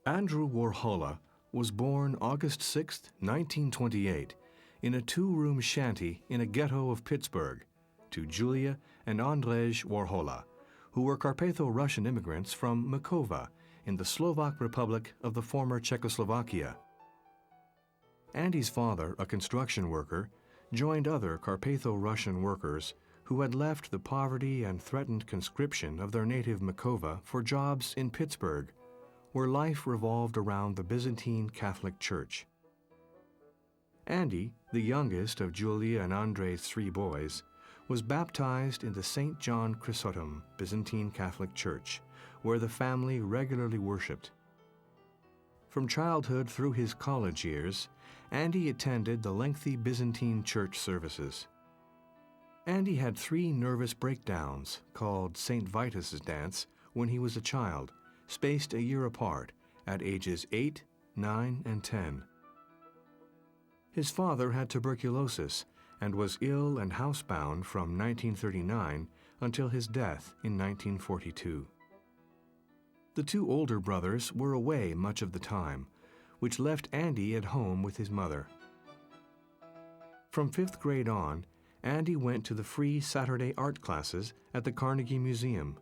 Andrew Warhol was born August 6, 1928, in a two-room shanty in a ghetto of Pittsburgh, to Julia and Andrzej Warhol, who were Carpatho-Russian immigrants from Makova in the Slovak Republic of the former Czechoslovakia. Andy's father, a construction worker, joined other Carpatho-Russian workers who had left the poverty and threatened conscription of their native Makova for jobs in Pittsburgh, where life revolved around the Byzantine Catholic Church. Andy, the youngest of Julia and Andrej's three boys, was baptized in the St. John Chrysostom Byzantine Catholic Church, where the family regularly worshipped. From childhood through his college years, Andy attended the lengthy Byzantine church services. Andy had three nervous breakdowns, called St. Vitus's dance, when he was a child, spaced a year apart, at ages 8, 9, and 10. His father had tuberculosis and was ill and housebound from 1939 until his death in 1942. The two older brothers were away much of the time, which left Andy at home with his mother. From 5th grade on, Andy went to the free Saturday art classes at the Carnegie Museum.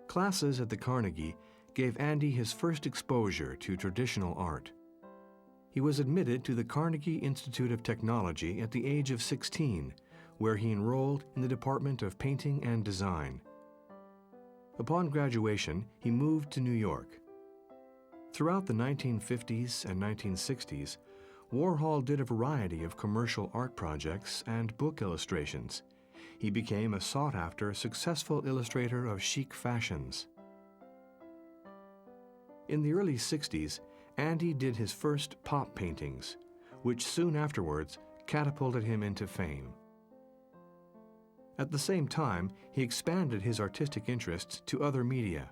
Classes at the Carnegie gave Andy his first exposure to traditional art. He was admitted to the Carnegie Institute of Technology at the age of 16, where he enrolled in the Department of Painting and Design. Upon graduation, he moved to New York. Throughout the 1950s and 1960s, Warhol did a variety of commercial art projects and book illustrations. He became a sought-after, successful illustrator of chic fashions. In the early 60s, Andy did his first pop paintings, which soon afterwards catapulted him into fame. At the same time, he expanded his artistic interests to other media.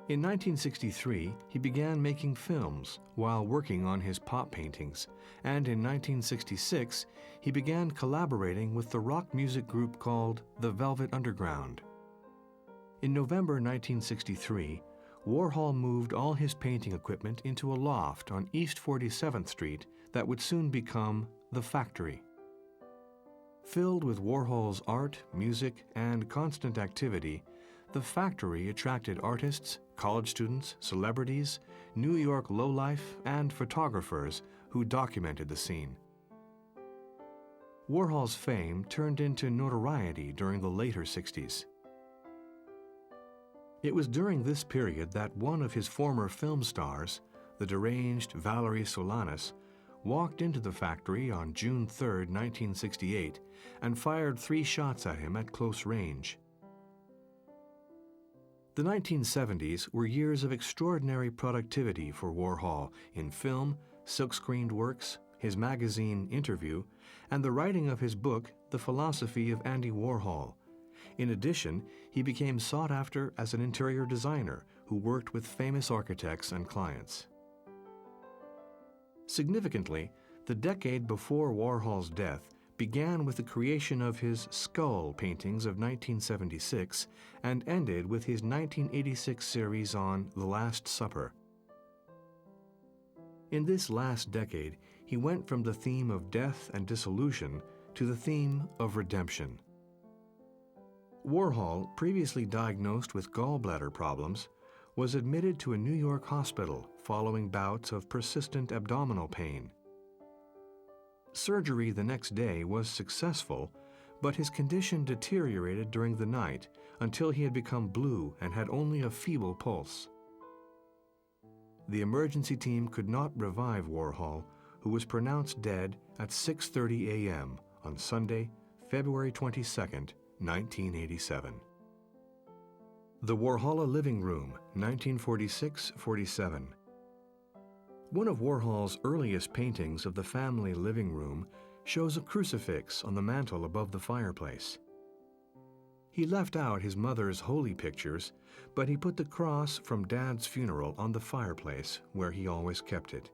In 1963, he began making films while working on his pop paintings, and in 1966, he began collaborating with the rock music group called the Velvet Underground. In November 1963, Warhol moved all his painting equipment into a loft on East 47th Street that would soon become The Factory. Filled with Warhol's art, music, and constant activity, The Factory attracted artists, college students, celebrities, New York lowlife, and photographers who documented the scene. Warhol's fame turned into notoriety during the later 60s. It was during this period that one of his former film stars, the deranged Valerie Solanas, walked into the factory on June 3, 1968, and fired 3 shots at him at close range. The 1970s were years of extraordinary productivity for Warhol in film, silk-screened works, his magazine Interview, and the writing of his book, The Philosophy of Andy Warhol. In addition, he became sought after as an interior designer who worked with famous architects and clients. Significantly, the decade before Warhol's death began with the creation of his Skull paintings of 1976 and ended with his 1986 series on The Last Supper. In this last decade, he went from the theme of death and dissolution to the theme of redemption. Warhol, previously diagnosed with gallbladder problems, was admitted to a New York hospital following bouts of persistent abdominal pain. Surgery the next day was successful, but his condition deteriorated during the night until he had become blue and had only a feeble pulse. The emergency team could not revive Warhol, who was pronounced dead at 6:30 a.m. on Sunday, February 22, 1987. The Warhol Living Room, 1946-47. One of Warhol's earliest paintings of the family living room shows a crucifix on the mantel above the fireplace. He left out his mother's holy pictures, but he put the cross from Dad's funeral on the fireplace where he always kept it.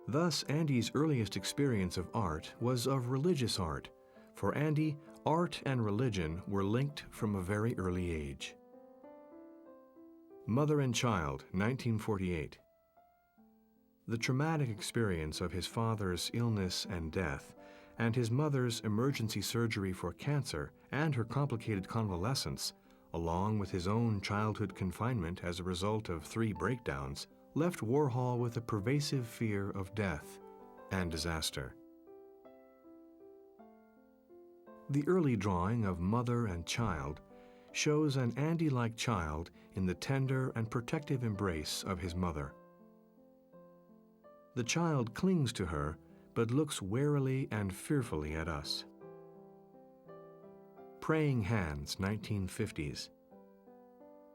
Thus, Andy's earliest experience of art was of religious art. For Andy, art and religion were linked from a very early age. Mother and Child, 1948. The traumatic experience of his father's illness and death, and his mother's emergency surgery for cancer and her complicated convalescence, along with his own childhood confinement as a result of 3 breakdowns, left Warhol with a pervasive fear of death and disaster. The early drawing of Mother and Child shows an Andy-like child in the tender and protective embrace of his mother. The child clings to her, but looks warily and fearfully at us. Praying Hands, 1950s.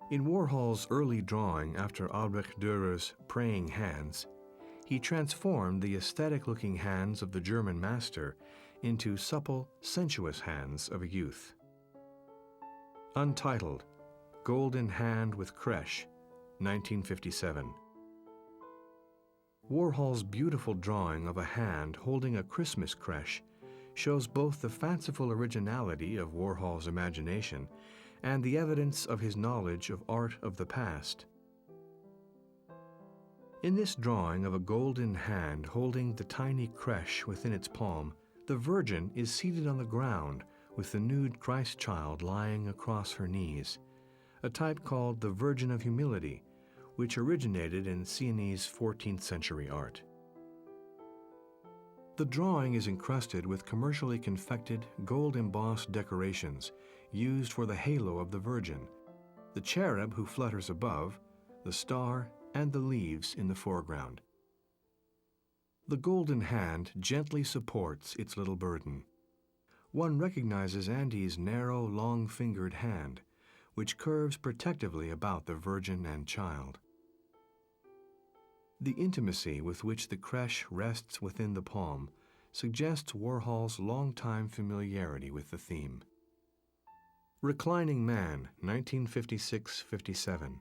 In Warhol's early drawing after Albrecht Dürer's Praying Hands, he transformed the aesthetic-looking hands of the German master into supple, sensuous hands of a youth. Untitled, Golden Hand with Creche, 1957. Warhol's beautiful drawing of a hand holding a Christmas creche shows both the fanciful originality of Warhol's imagination and the evidence of his knowledge of art of the past. In this drawing of a golden hand holding the tiny creche within its palm, the Virgin is seated on the ground with the nude Christ child lying across her knees, a type called the Virgin of Humility, which originated in Sienese 14th century art. The drawing is encrusted with commercially confected, gold-embossed decorations used for the halo of the Virgin, the cherub who flutters above, the star, and the leaves in the foreground. The golden hand gently supports its little burden. One recognizes Andy's narrow, long-fingered hand, which curves protectively about the Virgin and Child. The intimacy with which the creche rests within the palm suggests Warhol's long-time familiarity with the theme. Reclining Man, 1956-57.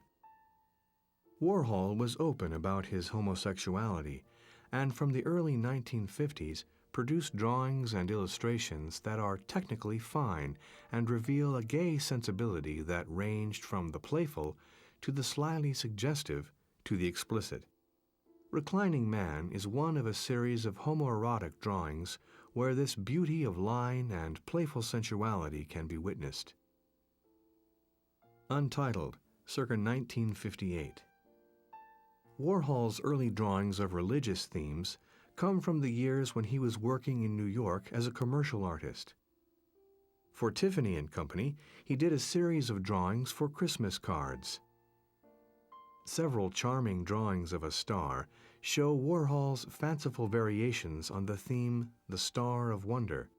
Warhol was open about his homosexuality, and from the early 1950s produced drawings and illustrations that are technically fine and reveal a gay sensibility that ranged from the playful to the slyly suggestive to the explicit. Reclining Man is one of a series of homoerotic drawings where this beauty of line and playful sensuality can be witnessed. Untitled, circa 1958. Warhol's early drawings of religious themes come from the years when he was working in New York as a commercial artist. For Tiffany & Company, he did a series of drawings for Christmas cards. Several charming drawings of a star show Warhol's fanciful variations on the theme The Star of Wonder.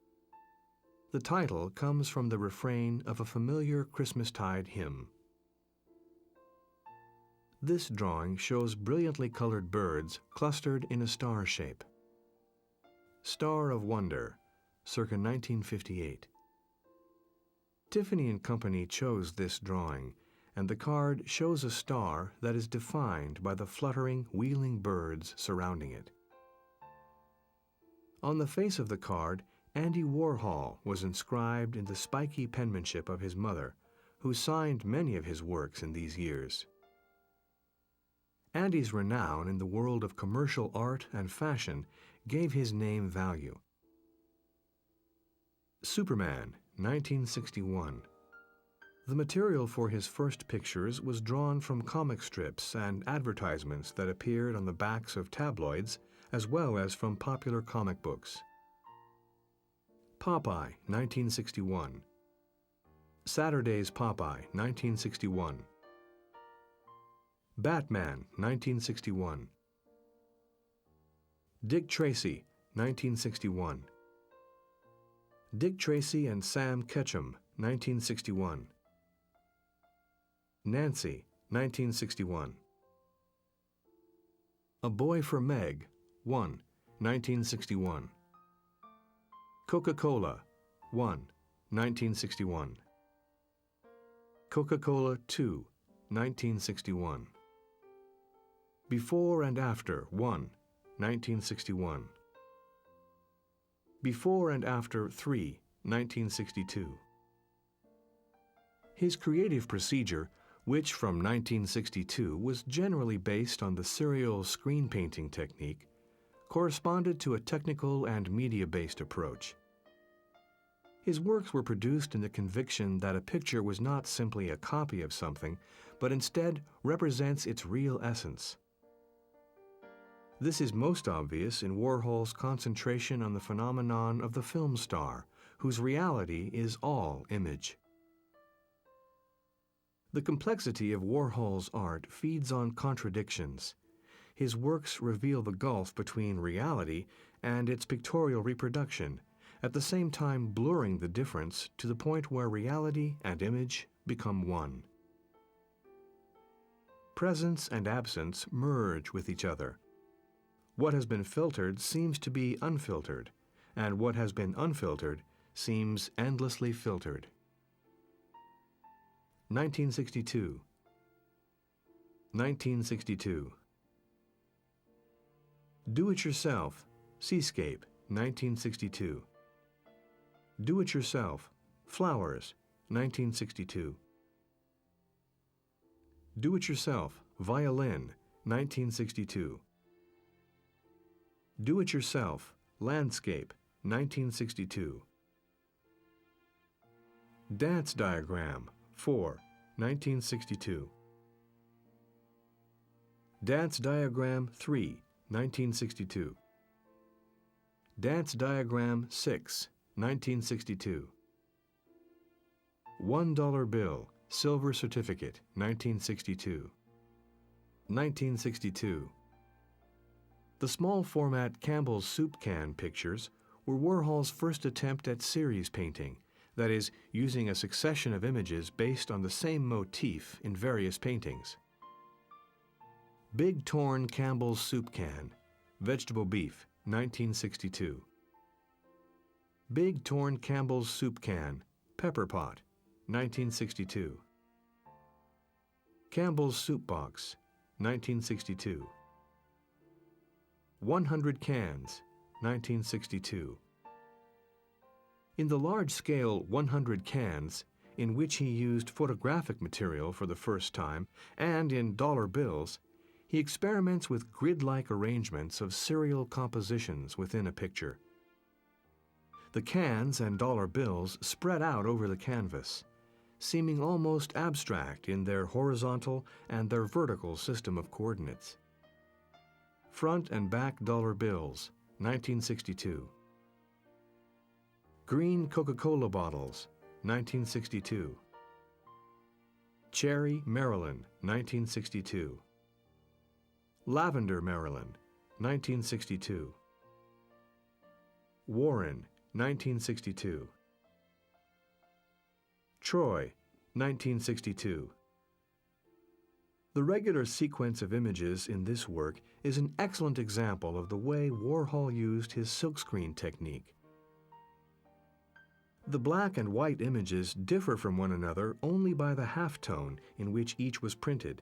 The title comes from the refrain of a familiar Christmastide hymn. This drawing shows brilliantly colored birds clustered in a star shape. Star of Wonder, circa 1958. Tiffany & Company chose this drawing, and the card shows a star that is defined by the fluttering, wheeling birds surrounding it. On the face of the card, Andy Warhol was inscribed in the spiky penmanship of his mother, who signed many of his works in these years. Andy's renown in the world of commercial art and fashion gave his name value. Superman, 1961. The material for his first pictures was drawn from comic strips and advertisements that appeared on the backs of tabloids, as well as from popular comic books. Popeye, 1961. Saturday's Popeye, 1961. Batman, 1961. Dick Tracy, 1961. Dick Tracy and Sam Ketchum, 1961. Nancy, 1961. A Boy for Meg, 1, 1961. Coca-Cola, 1, 1961. Coca-Cola 2, 1961. Before and After, 1, 1961. Before and After 3, 1962. His creative procedure which from 1962 was generally based on the serial screen painting technique, corresponded to a technical and media-based approach. His works were produced in the conviction that a picture was not simply a copy of something, but instead represents its real essence. This is most obvious in Warhol's concentration on the phenomenon of the film star, whose reality is all image. The complexity of Warhol's art feeds on contradictions. His works reveal the gulf between reality and its pictorial reproduction, at the same time blurring the difference to the point where reality and image become one. Presence and absence merge with each other. What has been filtered seems to be unfiltered, and what has been unfiltered seems endlessly filtered. 1962. 1962. Do-It-Yourself, Seascape, 1962. Do-It-Yourself, Flowers, 1962. Do-It-Yourself, Violin, 1962. Do-It-Yourself, Landscape, 1962. Dance Diagram, 4, 1962. Dance Diagram 3, 1962. Dance Diagram 6, 1962. $1 Bill, Silver Certificate, 1962. 1962. The small format Campbell's soup can pictures were Warhol's first attempt at series painting, that is, using a succession of images based on the same motif in various paintings. Big Torn Campbell's Soup Can, Vegetable Beef, 1962. Big Torn Campbell's Soup Can, Pepper Pot, 1962. Campbell's Soup Box, 1962. 100 Cans, 1962. In the large-scale 100 Cans, in which he used photographic material for the first time, and in dollar bills, he experiments with grid-like arrangements of serial compositions within a picture. The cans and dollar bills spread out over the canvas, seeming almost abstract in their horizontal and their vertical system of coordinates. Front and back dollar bills, 1962. Green Coca-Cola bottles, 1962. Cherry, Maryland, 1962. Lavender, Maryland, 1962. Warren, 1962. Troy, 1962. The regular sequence of images in this work is an excellent example of the way Warhol used his silkscreen technique. The black and white images differ from one another only by the halftone in which each was printed,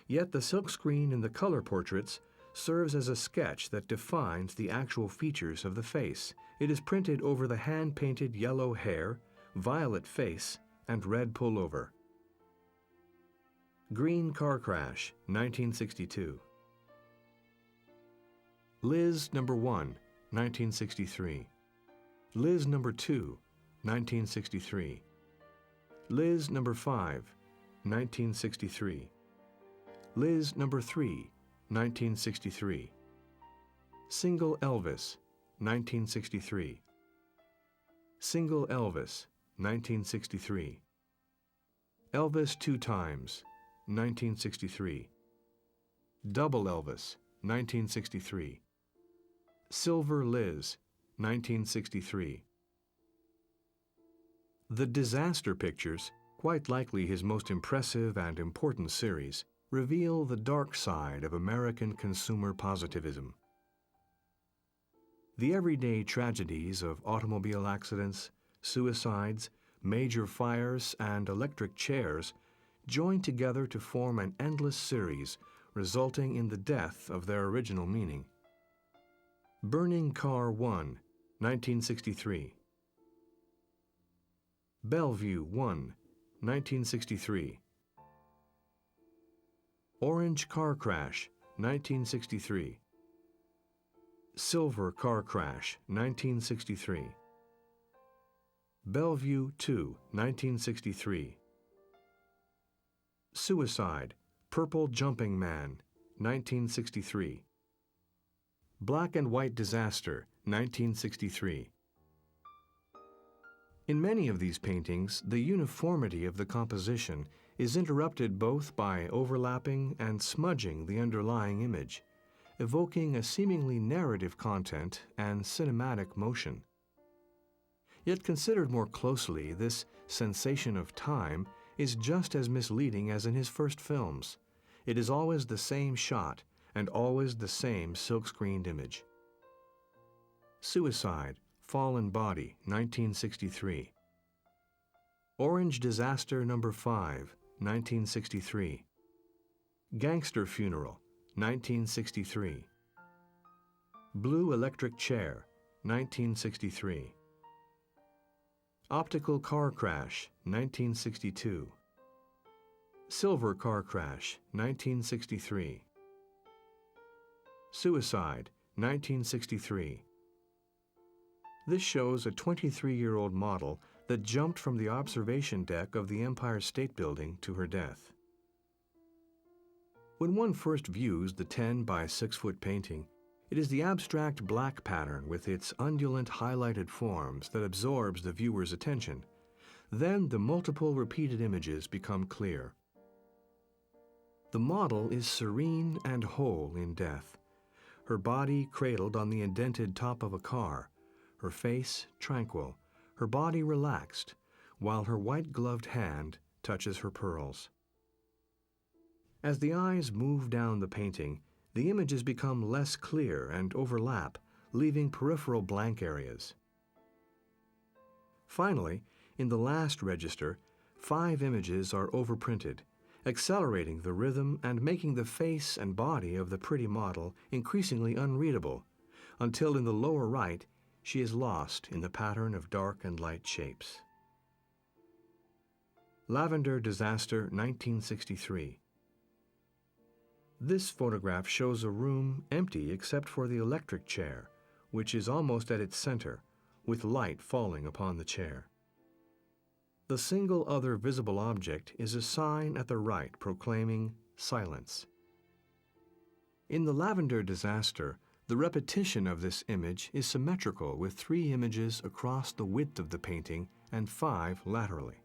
yet the silkscreen in the color portraits serves as a sketch that defines the actual features of the face. It is printed over the hand-painted yellow hair, violet face, and red pullover. Green Car Crash, 1962. Liz No. 1, 1963. Liz No. 2, 1963. Liz No. 5, 1963. Liz No. 3, 1963. Single Elvis, 1963. Single Elvis, 1963. Elvis 2 Times, 1963. Double Elvis, 1963. Silver Liz, 1963. The Disaster Pictures, quite likely his most impressive and important series, reveal the dark side of American consumer positivism. The everyday tragedies of automobile accidents, suicides, major fires, and electric chairs join together to form an endless series, resulting in the death of their original meaning. Burning Car 1, 1963. Bellevue 1, 1963. Orange car crash, 1963. Silver car crash, 1963. Bellevue 2, 1963. Suicide, Purple Jumping Man, 1963. Black and White Disaster, 1963. In many of these paintings, the uniformity of the composition is interrupted both by overlapping and smudging the underlying image, evoking a seemingly narrative content and cinematic motion. Yet considered more closely, this sensation of time is just as misleading as in his first films. It is always the same shot and always the same silk-screened image. Suicide, Fallen Body, 1963. Orange Disaster No. 5, 1963. Gangster Funeral, 1963. Blue Electric Chair, 1963. Optical Car Crash, 1962. Silver Car Crash, 1963. Suicide, 1963. This shows a 23-year-old model that jumped from the observation deck of the Empire State Building to her death. When one first views the 10 by 6 foot painting, it is the abstract black pattern with its undulant highlighted forms that absorbs the viewer's attention. Then the multiple repeated images become clear. The model is serene and whole in death, her body cradled on the indented top of a car, her face tranquil, her body relaxed, while her white-gloved hand touches her pearls. As the eyes move down the painting, the images become less clear and overlap, leaving peripheral blank areas. Finally, in the last register, 5 images are overprinted, accelerating the rhythm and making the face and body of the pretty model increasingly unreadable, until in the lower right, she is lost in the pattern of dark and light shapes. Lavender Disaster, 1963. This photograph shows a room empty except for the electric chair, which is almost at its center, with light falling upon the chair. The single other visible object is a sign at the right proclaiming silence. In the Lavender Disaster, the repetition of this image is symmetrical with 3 images across the width of the painting and 5 laterally.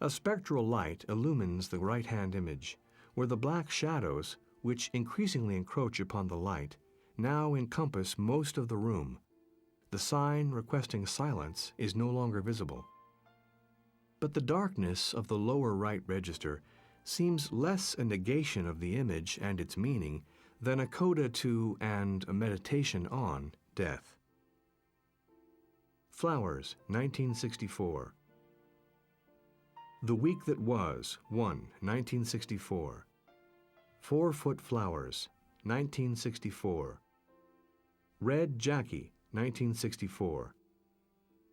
A spectral light illumines the right-hand image, where the black shadows, which increasingly encroach upon the light, now encompass most of the room. The sign requesting silence is no longer visible. But the darkness of the lower right register seems less a negation of the image and its meaning than a coda to and a meditation on death. Flowers, 1964. The Week That Was, 1, 1964. 4-Foot Flowers, 1964. Red Jackie, 1964.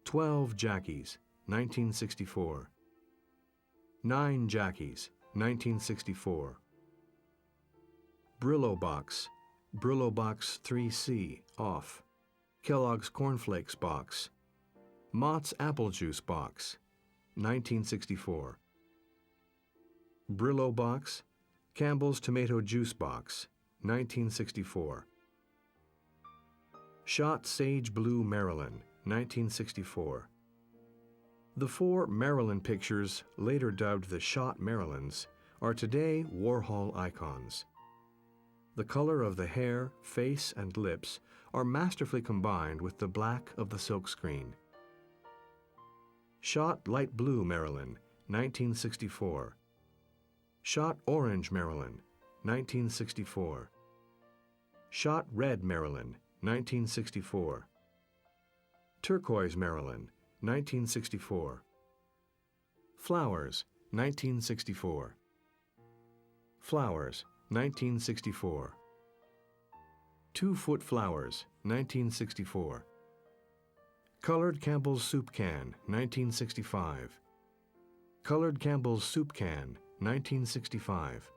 12 Jackies, 1964. 9 Jackies, 1964. Brillo Box, Brillo Box 3C, off. Kellogg's Cornflakes Box. Mott's Apple Juice Box, 1964. Brillo Box, Campbell's Tomato Juice Box, 1964. Shot Sage Blue Maryland, 1964. The 4 Maryland pictures, later dubbed the Shot Marylands, are today Warhol icons. The color of the hair, face, and lips are masterfully combined with the black of the silkscreen. Shot Light Blue Maryland, 1964. Shot Orange Maryland, 1964. Shot Red Maryland, 1964. Turquoise Maryland, 1964. Flowers, 1964. Flowers, 1964. 2-Foot Flowers, 1964. Colored Campbell's Soup Can, 1965. Colored Campbell's Soup Can, 1965.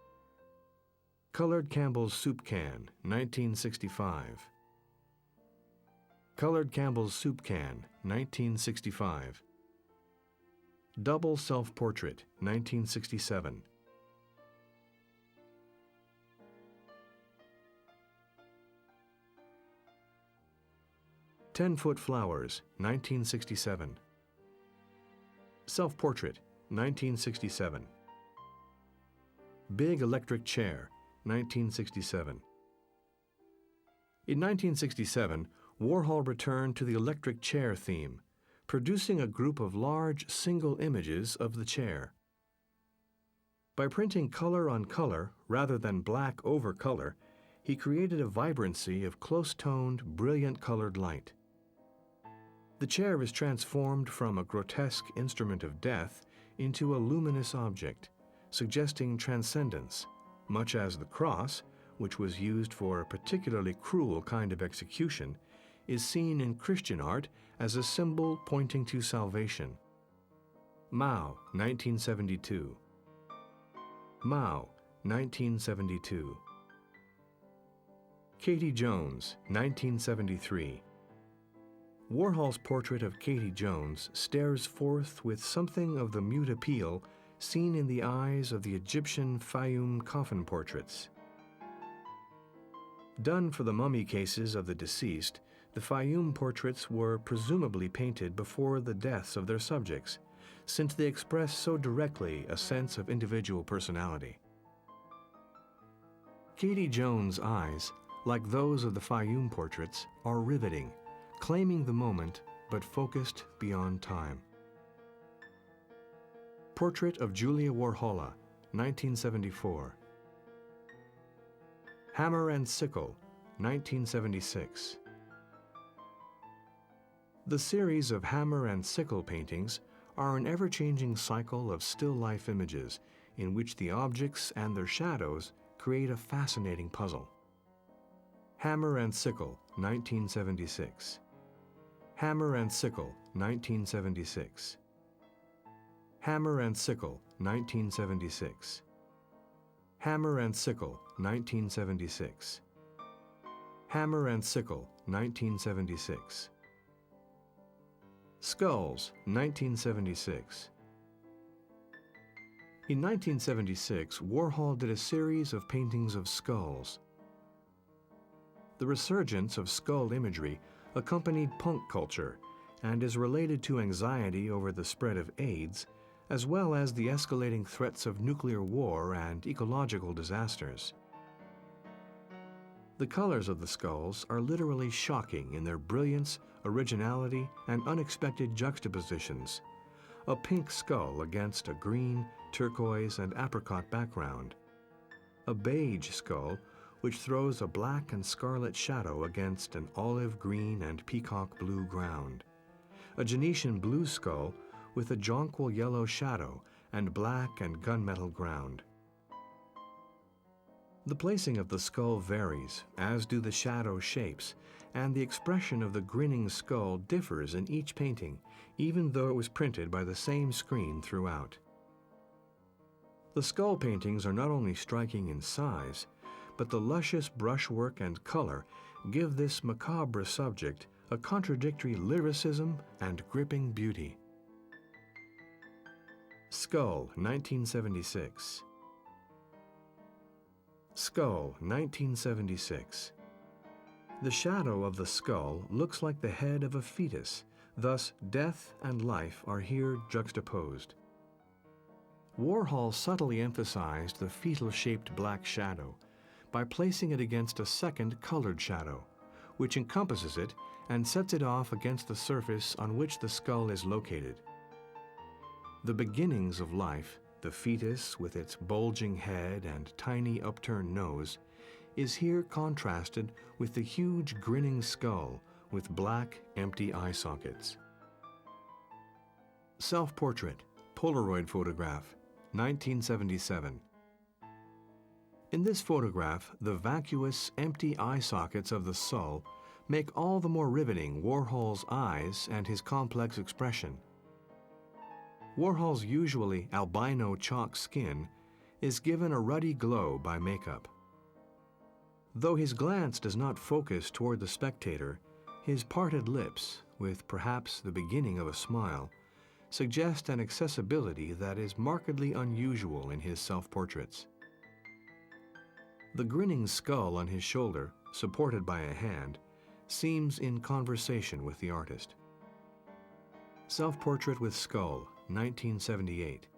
Colored Campbell's Soup Can, 1965. Colored Campbell's Soup Can, 1965. Double Self-Portrait, 1967. Ten-Foot Flowers, 1967. Self-Portrait, 1967. Big Electric Chair, 1967. In 1967, Warhol returned to the electric chair theme, producing a group of large single images of the chair. By printing color on color rather than black over color, he created a vibrancy of close-toned, brilliant colored light. The chair is transformed from a grotesque instrument of death into a luminous object, suggesting transcendence, much as the cross, which was used for a particularly cruel kind of execution, is seen in Christian art as a symbol pointing to salvation. Mao, 1972. Mao, 1972. Katie Jones, 1973. Warhol's portrait of Katie Jones stares forth with something of the mute appeal seen in the eyes of the Egyptian Fayum coffin portraits. Done for the mummy cases of the deceased, the Fayum portraits were presumably painted before the deaths of their subjects, since they express so directly a sense of individual personality. Katie Jones' eyes, like those of the Fayum portraits, are riveting, claiming the moment but focused beyond time. Portrait of Julia Warhola, 1974. Hammer and Sickle, 1976. The series of hammer and sickle paintings are an ever-changing cycle of still-life images in which the objects and their shadows create a fascinating puzzle. Hammer and Sickle, 1976. Hammer and Sickle, 1976. Hammer and Sickle, 1976. Hammer and Sickle, 1976. Hammer and Sickle, 1976. Skulls, 1976. In 1976, Warhol did a series of paintings of skulls. The resurgence of skull imagery accompanied punk culture and is related to anxiety over the spread of AIDS, as well as the escalating threats of nuclear war and ecological disasters. The colors of the skulls are literally shocking in their brilliance, originality, and unexpected juxtapositions. A pink skull against a green, turquoise, and apricot background. A beige skull which throws a black and scarlet shadow against an olive green and peacock blue ground. A Genetian blue skull with a jonquil yellow shadow and black and gunmetal ground. The placing of the skull varies, as do the shadow shapes, and the expression of the grinning skull differs in each painting, even though it was printed by the same screen throughout. The skull paintings are not only striking in size, but the luscious brushwork and color give this macabre subject a contradictory lyricism and gripping beauty. Skull, 1976. Skull, 1976. The shadow of the skull looks like the head of a fetus, thus death and life are here juxtaposed. Warhol subtly emphasized the fetal-shaped black shadow by placing it against a second colored shadow, which encompasses it and sets it off against the surface on which the skull is located. The beginnings of life, the fetus with its bulging head and tiny upturned nose, is here contrasted with the huge grinning skull with black, empty eye sockets. Self-portrait, Polaroid photograph, 1977. In this photograph, the vacuous, empty eye sockets of the skull make all the more riveting Warhol's eyes and his complex expression. Warhol's usually albino chalk skin is given a ruddy glow by makeup. Though his glance does not focus toward the spectator, his parted lips, with perhaps the beginning of a smile, suggest an accessibility that is markedly unusual in his self-portraits. The grinning skull on his shoulder, supported by a hand, seems in conversation with the artist. Self-portrait with skull, 1978.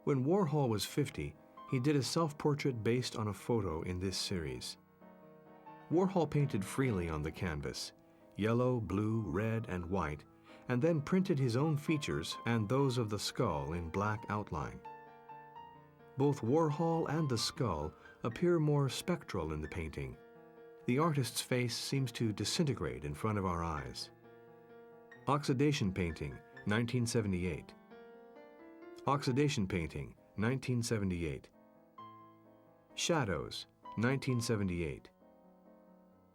When Warhol was 50, he did a self-portrait based on a photo in this series. Warhol painted freely on the canvas, yellow, blue, red, and white, and then printed his own features and those of the skull in black outline. Both Warhol and the skull appear more spectral in the painting. The artist's face seems to disintegrate in front of our eyes. Oxidation painting, 1978. Oxidation painting, 1978. Shadows, 1978.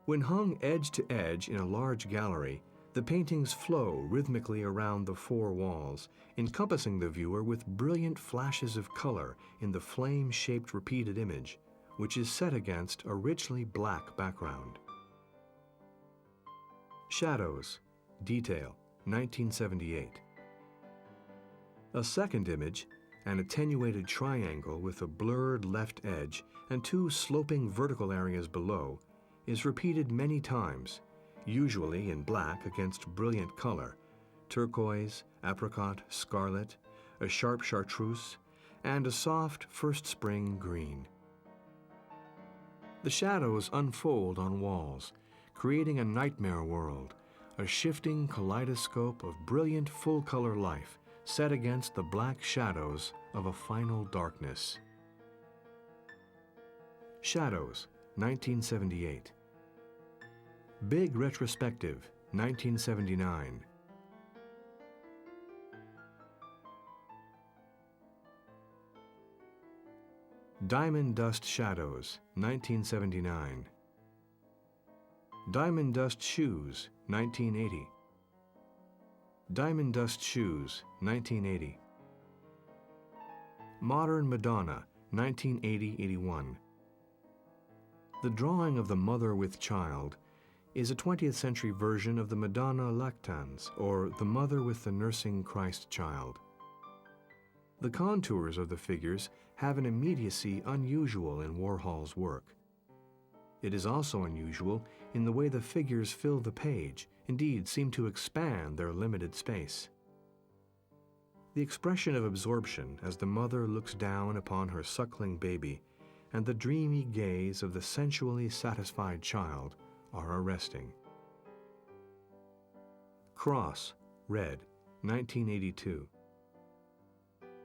When hung edge to edge in a large gallery, the paintings flow rhythmically around the four walls, encompassing the viewer with brilliant flashes of color in the flame-shaped repeated image, which is set against a richly black background. Shadows, detail, 1978. A second image, an attenuated triangle with a blurred left edge and two sloping vertical areas below, is repeated many times, usually in black against brilliant color, turquoise, apricot, scarlet, a sharp chartreuse, and a soft first spring green. The shadows unfold on walls, creating a nightmare world, a shifting kaleidoscope of brilliant full-color life set against the black shadows of a final darkness. Shadows, 1978. Big Retrospective, 1979. Diamond Dust Shadows, 1979. Diamond Dust Shoes, 1980. Diamond Dust Shoes, 1980. Modern Madonna, 1980-81. The drawing of the mother with child is a 20th century version of the Madonna Lactans, or the mother with the nursing Christ child. The contours of the figures have an immediacy unusual in Warhol's work. It is also unusual in the way the figures fill the page, indeed seem to expand their limited space. The expression of absorption as the mother looks down upon her suckling baby and the dreamy gaze of the sensually satisfied child are arresting. Cross, red, 1982.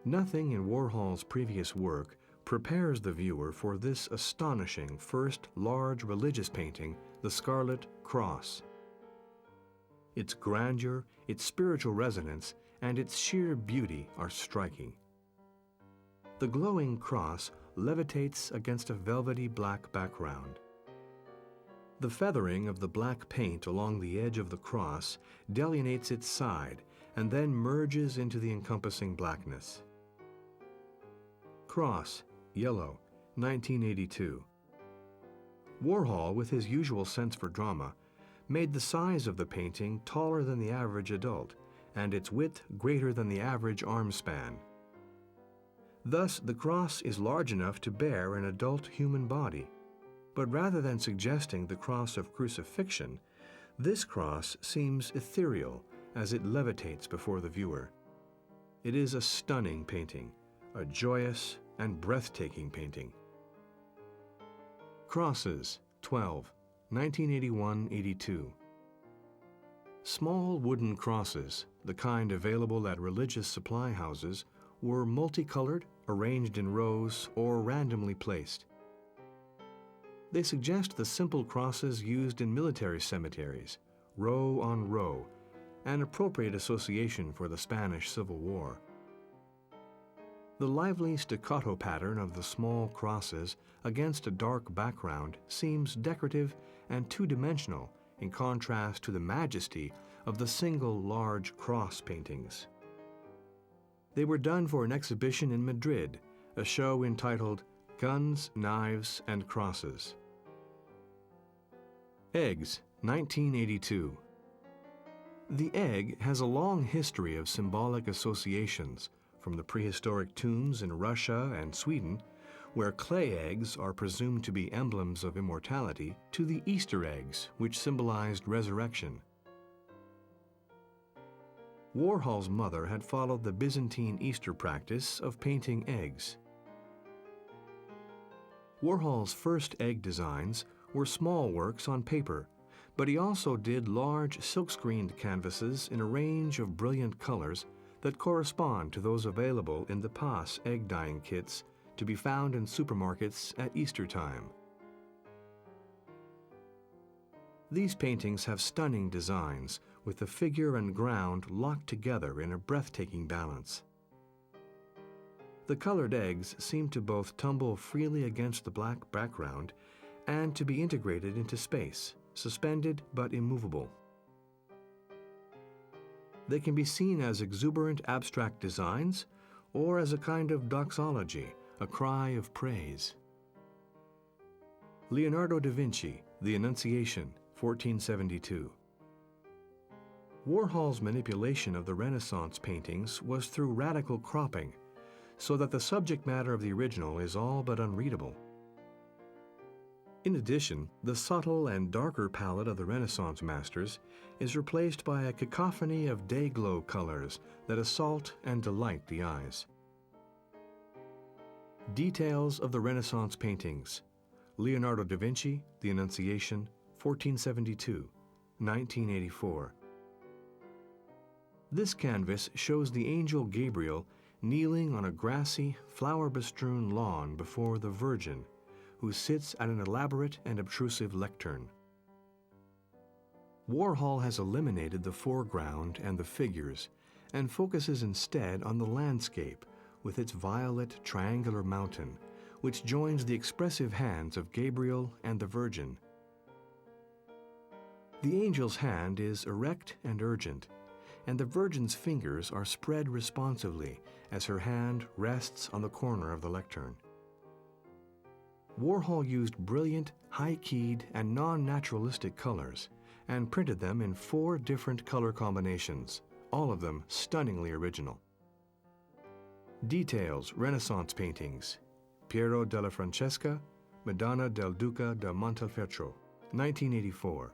Nothing in Warhol's previous work prepares the viewer for this astonishing first large religious painting, The Scarlet Cross. Its grandeur, its spiritual resonance, and its sheer beauty are striking. The glowing cross levitates against a velvety black background. The feathering of the black paint along the edge of the cross delineates its side and then merges into the encompassing blackness. Cross, yellow, 1982. Warhol, with his usual sense for drama, made the size of the painting taller than the average adult and its width greater than the average arm span. Thus, the cross is large enough to bear an adult human body. But rather than suggesting the cross of crucifixion, this cross seems ethereal as it levitates before the viewer. It is a stunning painting, a joyous and breathtaking painting. Crosses, 12, 1981-82. Small wooden crosses, the kind available at religious supply houses, were multicolored, arranged in rows, or randomly placed. They suggest the simple crosses used in military cemeteries, row on row, an appropriate association for the Spanish Civil War. The lively staccato pattern of the small crosses against a dark background seems decorative and two-dimensional in contrast to the majesty of the single large cross paintings. They were done for an exhibition in Madrid, a show entitled Guns, Knives, and Crosses. Eggs, 1982. The egg has a long history of symbolic associations, from the prehistoric tombs in Russia and Sweden, where clay eggs are presumed to be emblems of immortality, to the Easter eggs, which symbolized resurrection. Warhol's mother had followed the Byzantine Easter practice of painting eggs. Warhol's first egg designs were small works on paper, but he also did large silk-screened canvases in a range of brilliant colors that correspond to those available in the Pass egg dyeing kits to be found in supermarkets at Easter time. These paintings have stunning designs, with the figure and ground locked together in a breathtaking balance. The colored eggs seem to both tumble freely against the black background and to be integrated into space, suspended but immovable. They can be seen as exuberant abstract designs or as a kind of doxology, a cry of praise. Leonardo da Vinci, The Annunciation, 1472. Warhol's manipulation of the Renaissance paintings was through radical cropping, so that the subject matter of the original is all but unreadable. In addition, the subtle and darker palette of the Renaissance masters is replaced by a cacophony of day-glow colors that assault and delight the eyes. Details of the Renaissance paintings. Leonardo da Vinci, The Annunciation, 1472, 1984. This canvas shows the angel Gabriel kneeling on a grassy, flower-bestrewn lawn before the Virgin, who sits at an elaborate and obtrusive lectern. Warhol has eliminated the foreground and the figures and focuses instead on the landscape with its violet triangular mountain, which joins the expressive hands of Gabriel and the Virgin. The angel's hand is erect and urgent, and the Virgin's fingers are spread responsively as her hand rests on the corner of the lectern. Warhol used brilliant, high-keyed, and non-naturalistic colors and printed them in 4 different color combinations, all of them stunningly original. Details, Renaissance paintings. Piero della Francesca, Madonna del Duca da Montefeltro, 1984.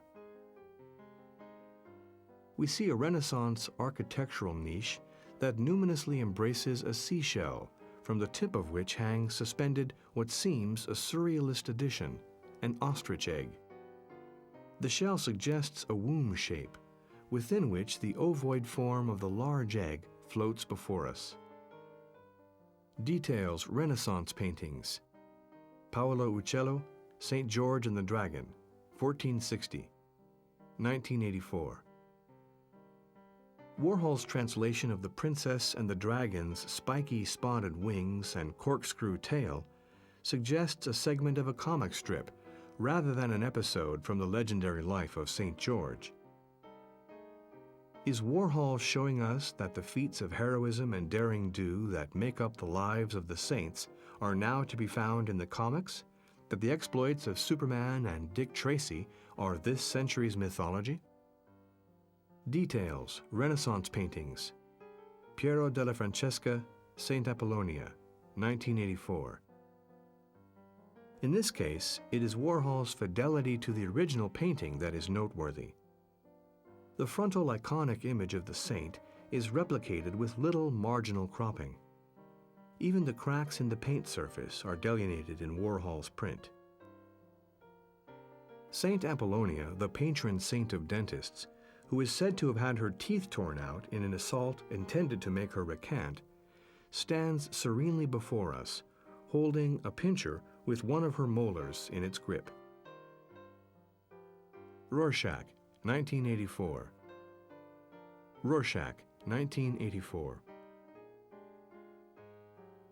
We see a Renaissance architectural niche that luminously embraces a seashell, from the tip of which hangs suspended what seems a surrealist addition, an ostrich egg. The shell suggests a womb shape, within which the ovoid form of the large egg floats before us. Details, Renaissance paintings. Paolo Uccello, St. George and the Dragon, 1460, 1984. Warhol's translation of the Princess and the Dragon's spiky spotted wings and corkscrew tail suggests a segment of a comic strip rather than an episode from the legendary life of St. George. Is Warhol showing us that the feats of heroism and derring-do that make up the lives of the saints are now to be found in the comics? That the exploits of Superman and Dick Tracy are this century's mythology? Details, Renaissance paintings. Piero della Francesca, Saint Apollonia, 1984. In this case, it is Warhol's fidelity to the original painting that is noteworthy. The frontal iconic image of the saint is replicated with little marginal cropping. Even the cracks in the paint surface are delineated in Warhol's print. Saint Apollonia, the patron saint of dentists, who is said to have had her teeth torn out in an assault intended to make her recant, stands serenely before us, holding a pincher with one of her molars in its grip. Rorschach, 1984. Rorschach, 1984.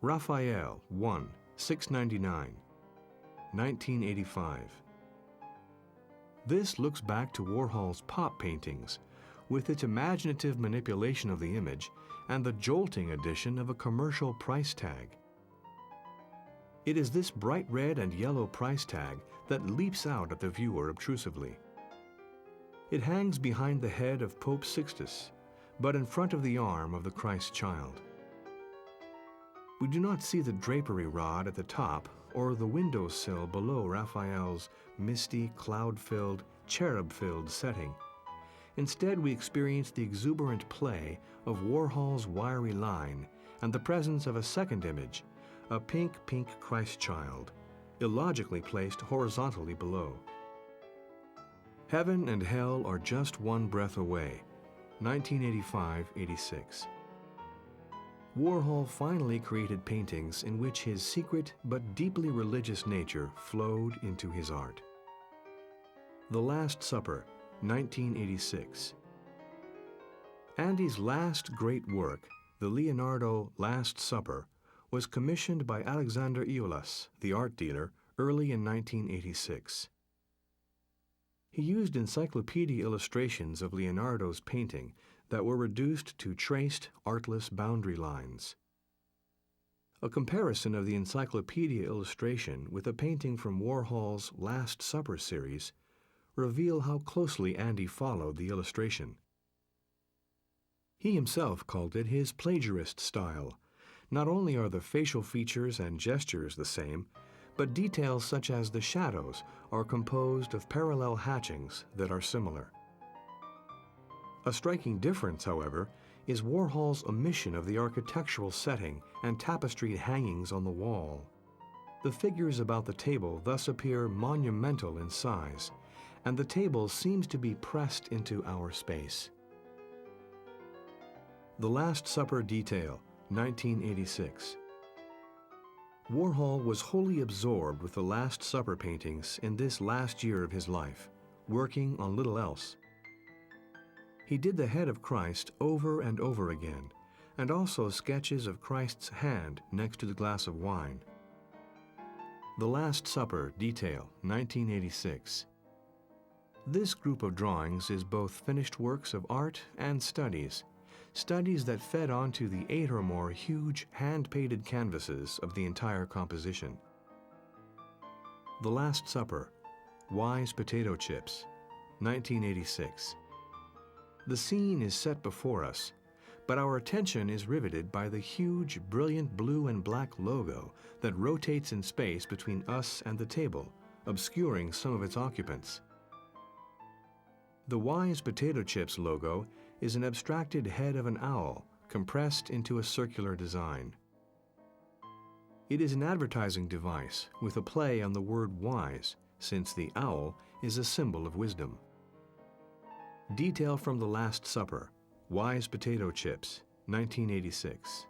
Raphael, 1, 699, 1985. This looks back to Warhol's pop paintings, with its imaginative manipulation of the image and the jolting addition of a commercial price tag. It is this bright red and yellow price tag that leaps out at the viewer obtrusively. It hangs behind the head of Pope Sixtus, but in front of the arm of the Christ child. We do not see the drapery rod at the top or the windowsill below Raphael's misty, cloud-filled, cherub-filled setting. Instead, we experience the exuberant play of Warhol's wiry line and the presence of a second image, a pink Christ child, illogically placed horizontally below. Heaven and Hell Are Just One Breath Away, 1985-86. Warhol finally created paintings in which his secret but deeply religious nature flowed into his art. The Last Supper, 1986. Andy's last great work, the Leonardo Last Supper, was commissioned by Alexander Iolas, the art dealer, early in 1986. He used encyclopedia illustrations of Leonardo's painting that were reduced to traced, artless boundary lines. A comparison of the encyclopedia illustration with a painting from Warhol's Last Supper series reveal how closely Andy followed the illustration. He himself called it his plagiarist style. Not only are the facial features and gestures the same, but details such as the shadows are composed of parallel hatchings that are similar. A striking difference, however, is Warhol's omission of the architectural setting and tapestried hangings on the wall. The figures about the table thus appear monumental in size, and the table seems to be pressed into our space. The Last Supper Detail, 1986. Warhol was wholly absorbed with the Last Supper paintings in this last year of his life, working on little else. He did the head of Christ over and over again, and also sketches of Christ's hand next to the glass of wine. The Last Supper Detail, 1986. This group of drawings is both finished works of art and studies that fed onto the 8 or more huge hand-painted canvases of the entire composition. The Last Supper, Wise Potato Chips, 1986. The scene is set before us, but our attention is riveted by the huge, brilliant blue and black logo that rotates in space between us and the table, obscuring some of its occupants. The Wise Potato Chips logo is an abstracted head of an owl compressed into a circular design. It is an advertising device with a play on the word wise, since the owl is a symbol of wisdom. Detail from The Last Supper, Wise Potato Chips, 1986.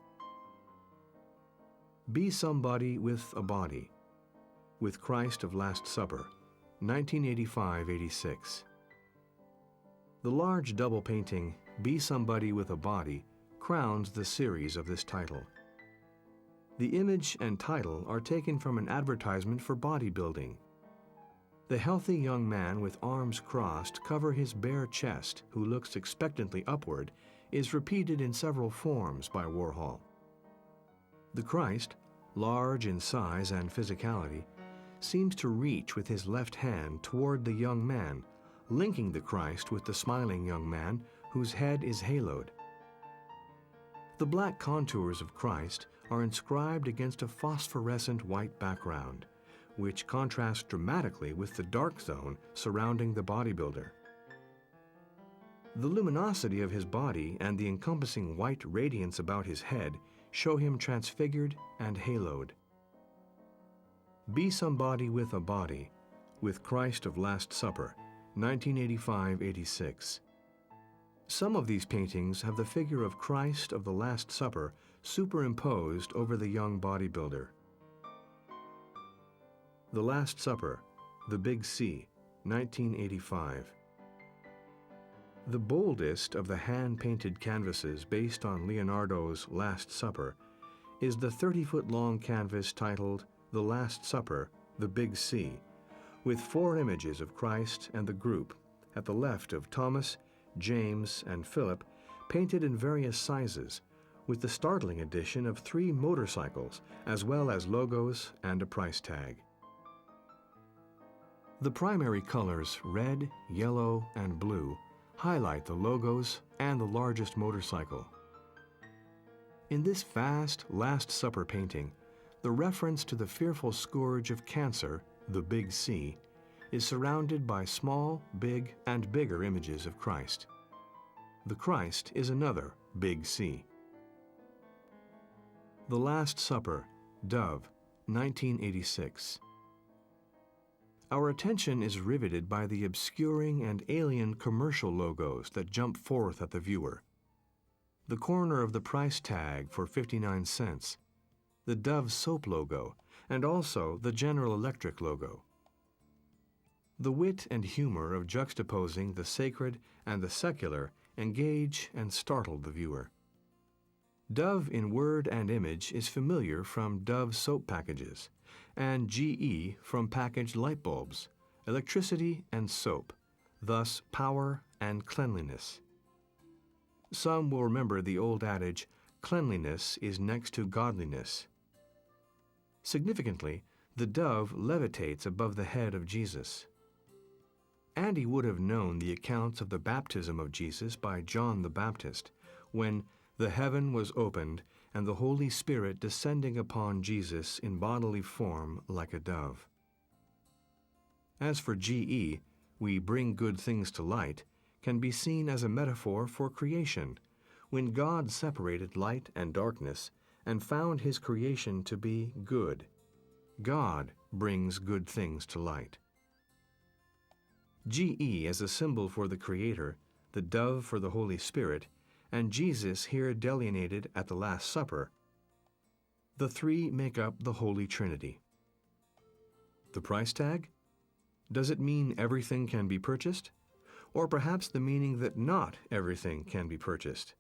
Be Somebody with a Body, with Christ of Last Supper, 1985-86. The large double painting, Be Somebody with a Body, crowns the series of this title. The image and title are taken from an advertisement for bodybuilding. The healthy young man with arms crossed cover his bare chest, who looks expectantly upward, is repeated in several forms by Warhol. The Christ, large in size and physicality, seems to reach with his left hand toward the young man, linking the Christ with the smiling young man whose head is haloed. The black contours of Christ are inscribed against a phosphorescent white background, which contrasts dramatically with the dark zone surrounding the bodybuilder. The luminosity of his body and the encompassing white radiance about his head show him transfigured and haloed. Be Somebody with a Body, with Christ of Last Supper, 1985-86. Some of these paintings have the figure of Christ of the Last Supper superimposed over the young bodybuilder. The Last Supper, The Big C, 1985. The boldest of the hand-painted canvases based on Leonardo's Last Supper is the 30-foot-long canvas titled The Last Supper, The Big C, with 4 images of Christ and the group, at the left of Thomas, James, and Philip, painted in various sizes, with the startling addition of 3 motorcycles, as well as logos and a price tag. The primary colors, red, yellow, and blue, highlight the logos and the largest motorcycle. In this vast Last Supper painting, the reference to the fearful scourge of cancer, the Big C, is surrounded by small, big, and bigger images of Christ. The Christ is another Big C. The Last Supper, Dove, 1986. Our attention is riveted by the obscuring and alien commercial logos that jump forth at the viewer. The corner of the price tag for 59 cents, the Dove soap logo, and also the General Electric logo. The wit and humor of juxtaposing the sacred and the secular engage and startle the viewer. Dove in word and image is familiar from Dove soap packages, and GE from packaged light bulbs, electricity and soap, thus power and cleanliness. Some will remember the old adage, cleanliness is next to godliness. Significantly, the dove levitates above the head of Jesus. Andy would have known the accounts of the baptism of Jesus by John the Baptist, when the heaven was opened and the Holy Spirit descending upon Jesus in bodily form like a dove. As for GE, we bring good things to light, can be seen as a metaphor for creation, when God separated light and darkness and found his creation to be good. God brings good things to light. GE as a symbol for the Creator, the dove for the Holy Spirit, and Jesus here delineated at the Last Supper, the three make up the Holy Trinity. The price tag? Does it mean everything can be purchased? Or perhaps the meaning that not everything can be purchased?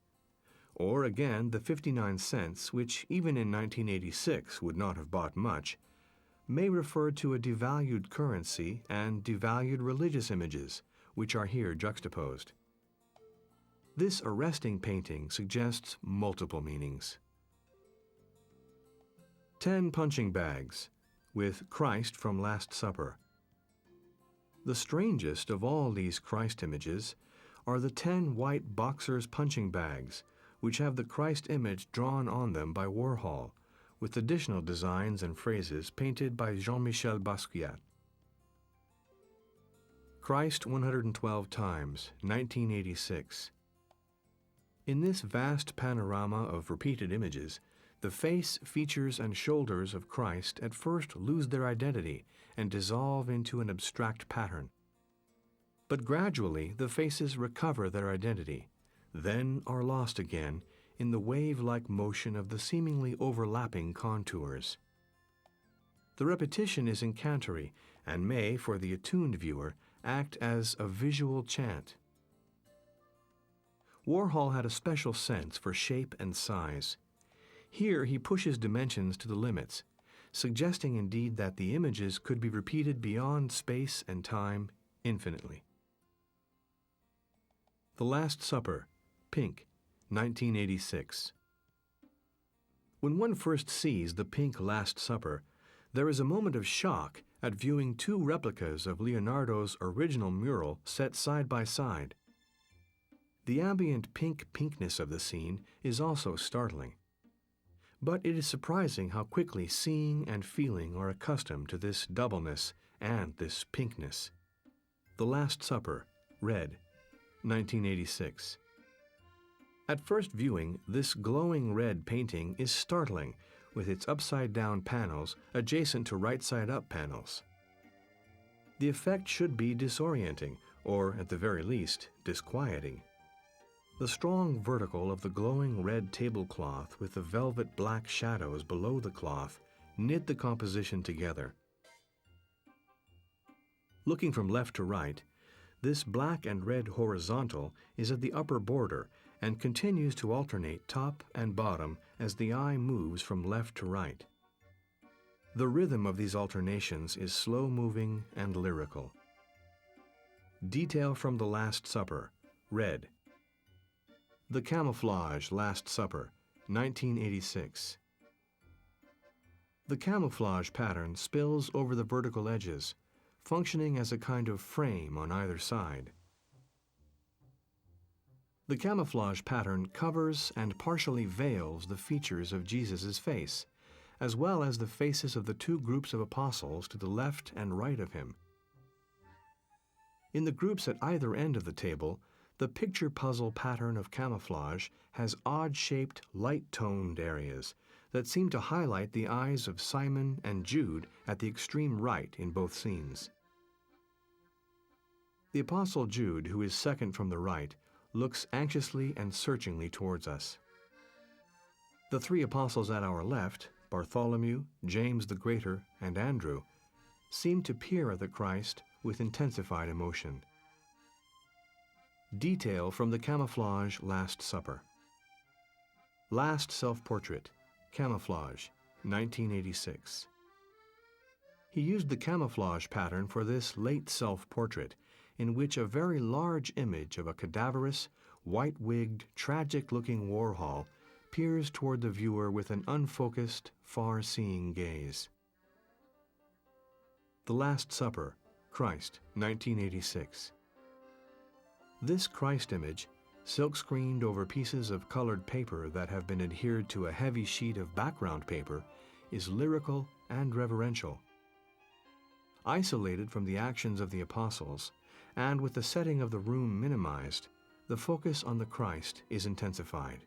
Or again, the 59 cents, which even in 1986 would not have bought much, may refer to a devalued currency and devalued religious images, which are here juxtaposed. This arresting painting suggests multiple meanings. 10 punching bags, with Christ from Last Supper. The strangest of all these Christ images are the 10 white boxers' punching bags, which have the Christ image drawn on them by Warhol, with additional designs and phrases painted by Jean-Michel Basquiat. Christ 112 Times, 1986. In this vast panorama of repeated images, the face, features, and shoulders of Christ at first lose their identity and dissolve into an abstract pattern. But gradually the faces recover their identity, then are lost again in the wave-like motion of the seemingly overlapping contours. The repetition is incantatory and may, for the attuned viewer, act as a visual chant. Warhol had a special sense for shape and size. Here he pushes dimensions to the limits, suggesting indeed that the images could be repeated beyond space and time infinitely. The Last Supper, Pink, 1986. When one first sees the pink Last Supper, there is a moment of shock at viewing two replicas of Leonardo's original mural set side by side. The ambient pinkness of the scene is also startling. But it is surprising how quickly seeing and feeling are accustomed to this doubleness and this pinkness. The Last Supper, Red, 1986. At first viewing, this glowing red painting is startling with its upside-down panels adjacent to right-side-up panels. The effect should be disorienting, or at the very least, disquieting. The strong vertical of the glowing red tablecloth with the velvet black shadows below the cloth knit the composition together. Looking from left to right, this black and red horizontal is at the upper border and continues to alternate top and bottom as the eye moves from left to right. The rhythm of these alternations is slow-moving and lyrical. Detail from the Last Supper, Red. The Camouflage Last Supper, 1986. The camouflage pattern spills over the vertical edges, functioning as a kind of frame on either side. The camouflage pattern covers and partially veils the features of Jesus' face, as well as the faces of the two groups of apostles to the left and right of him. In the groups at either end of the table, the picture puzzle pattern of camouflage has odd-shaped, light-toned areas that seem to highlight the eyes of Simon and Jude at the extreme right in both scenes. The Apostle Jude, who is second from the right, looks anxiously and searchingly towards us. The three apostles at our left, Bartholomew, James the Greater, and Andrew, seem to peer at the Christ with intensified emotion. Detail from the camouflage Last Supper. Last Self-Portrait, Camouflage, 1986. He used the camouflage pattern for this late self-portrait, in which a very large image of a cadaverous, white-wigged, tragic-looking Warhol peers toward the viewer with an unfocused, far-seeing gaze. The Last Supper, Christ, 1986. This Christ image, silk-screened over pieces of colored paper that have been adhered to a heavy sheet of background paper, is lyrical and reverential. Isolated from the actions of the apostles, and with the setting of the room minimized, the focus on the Christ is intensified.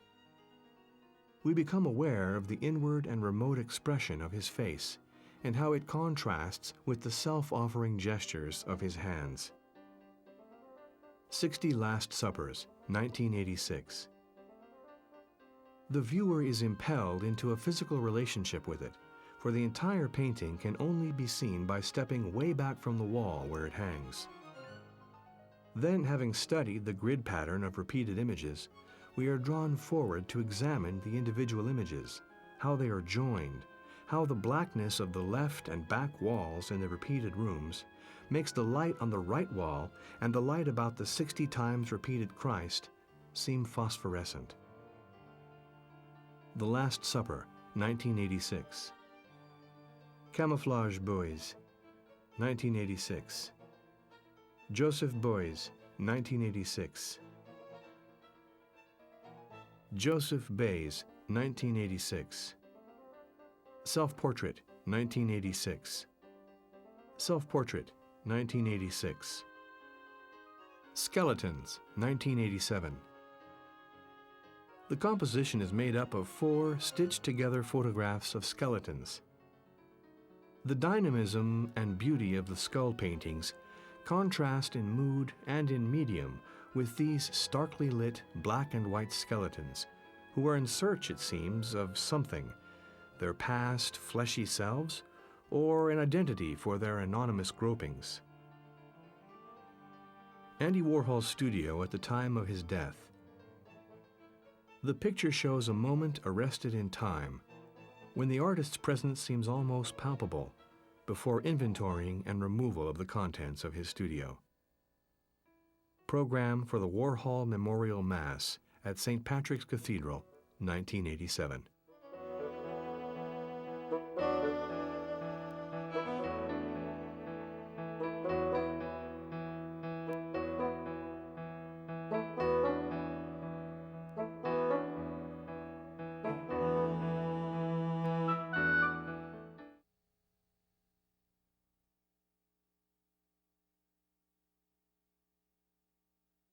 We become aware of the inward and remote expression of his face, and how it contrasts with the self-offering gestures of his hands. 60 Last Suppers, 1986. The viewer is impelled into a physical relationship with it, for the entire painting can only be seen by stepping way back from the wall where it hangs. Then, having studied the grid pattern of repeated images, we are drawn forward to examine the individual images, how they are joined, how the blackness of the left and back walls in the repeated rooms makes the light on the right wall and the light about the 60 times repeated Christ seem phosphorescent. The Last Supper, 1986. Camouflage Boys, 1986. Joseph Beuys, 1986. Joseph Beuys, 1986. Self-Portrait, 1986. Self-Portrait, 1986. Skeletons, 1987. The composition is made up of 4 stitched-together photographs of skeletons. The dynamism and beauty of the skull paintings contrast in mood and in medium with these starkly lit black and white skeletons, who are in search, it seems, of something, their past fleshy selves, or an identity for their anonymous gropings. Andy Warhol's studio at the time of his death. The picture shows a moment arrested in time, when the artist's presence seems almost palpable, before inventorying and removal of the contents of his studio. Program for the Warhol Memorial Mass at St. Patrick's Cathedral, 1987.